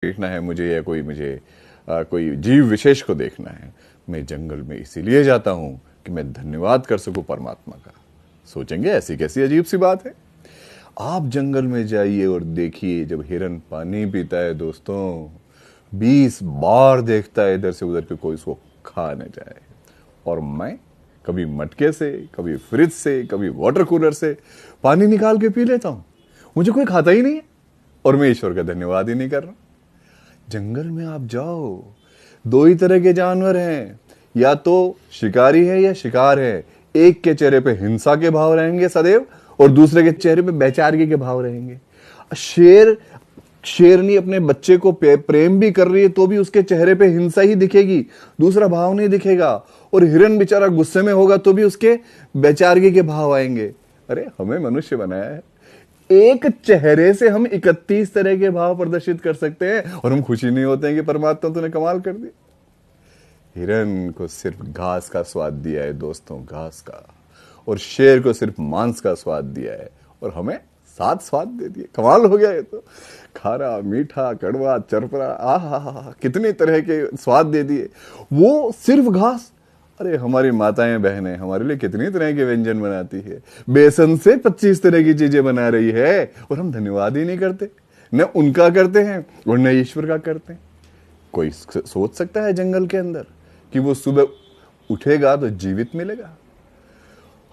देखना है मुझे, या कोई जीव विशेष को देखना है, मैं जंगल में इसीलिए जाता हूं कि मैं धन्यवाद कर सकूं परमात्मा का। सोचेंगे ऐसी कैसी अजीब सी बात है। आप जंगल में जाइए और देखिए, जब हिरन पानी पीता है दोस्तों, 20 बार देखता है इधर से उधर कि कोई उसको खा न जाए। और मैं कभी मटके से, कभी फ्रिज से, कभी वाटर कूलर से पानी निकाल के पी लेता हूं। मुझे कोई खाता ही नहीं है और मैं ईश्वर का धन्यवाद ही नहीं कर रहा। जंगल में आप जाओ, 2 ही तरह के जानवर हैं, या तो शिकारी है या शिकार है। एक के चेहरे पे हिंसा के भाव रहेंगे सदैव, और दूसरे के चेहरे पे बेचारगी के भाव रहेंगे। शेरनी अपने बच्चे को प्रेम भी कर रही है तो भी उसके चेहरे पे हिंसा ही दिखेगी, दूसरा भाव नहीं दिखेगा। और हिरन बेचारा गुस्से में होगा तो भी उसके बेचारगी के भाव आएंगे। अरे हमें मनुष्य बनाया है, एक चेहरे से हम 31 तरह के भाव प्रदर्शित कर सकते हैं, और हम खुशी नहीं होते हैं कि परमात्मा तूने कमाल कर दी। हिरन को सिर्फ घास का स्वाद दिया है दोस्तों, घास का, और शेर को सिर्फ मांस का स्वाद दिया है, और हमें 7 स्वाद दे दिए। कमाल हो गया ये तो। खारा, मीठा, कड़वा, चरपरा, आहा, कितने तरह के स्वाद दे दिए, वो सिर्फ घास। अरे हमारी माताएं बहनें हमारे लिए कितनी तरह के व्यंजन बनाती है, बेसन से 25 तरह की चीजें बना रही है, और हम धन्यवाद ही नहीं करते। न उनका करते हैं और न ईश्वर का करते हैं। कोई सोच सकता है जंगल के अंदर कि वो सुबह उठेगा तो जीवित मिलेगा?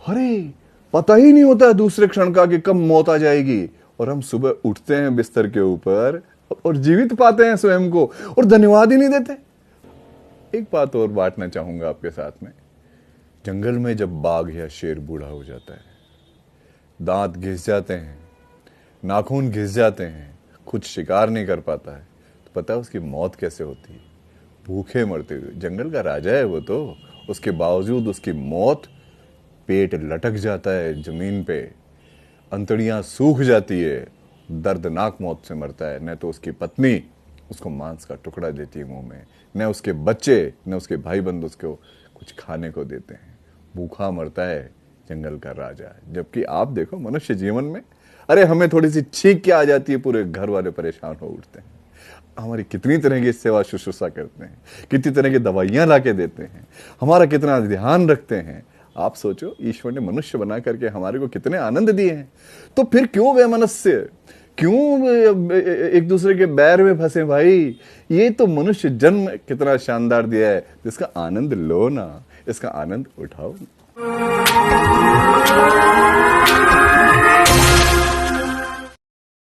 अरे पता ही नहीं होता दूसरे क्षण का कि कब मौत आ जाएगी, और हम सुबह उठते हैं बिस्तर के ऊपर और जीवित पाते हैं स्वयं को, और धन्यवाद ही नहीं देते। एक बात और बांटना चाहूंगा आपके साथ में। जंगल में जब बाघ या शेर बूढ़ा हो जाता है, दांत घिस जाते हैं, नाखून घिस जाते हैं, खुद शिकार नहीं कर पाता है, तो पता है उसकी मौत कैसे होती है? भूखे मरते हुए। जंगल का राजा है वो तो, उसके बावजूद उसकी मौत, पेट लटक जाता है जमीन पे, अंतड़ियां सूख जाती है, दर्दनाक मौत से मरता है। न तो उसकी पत्नी उसको मांस का टुकड़ा देती है मुंह में, न उसके बच्चे, न उसके भाई बंधु उसको कुछ खाने को देते हैं। भूखा मरता है जंगल का राजा। जबकि आप देखो मनुष्य जीवन में, अरे हमें थोड़ी सी छींक के आ जाती है, पूरे घर वाले परेशान हो उठते हैं। हमारी कितनी तरह की सेवा शुश्रूषा करते हैं, कितनी तरह की दवाइयां लाके देते हैं, हमारा कितना ध्यान रखते हैं। आप सोचो, ईश्वर ने मनुष्य बना करके हमारे को कितने आनंद दिए हैं, तो फिर क्यों वैमनस्य, क्यों एक दूसरे के बैर में फंसे भाई? ये तो मनुष्य जन्म कितना शानदार दिया है, इसका आनंद लो ना, इसका आनंद उठाओ।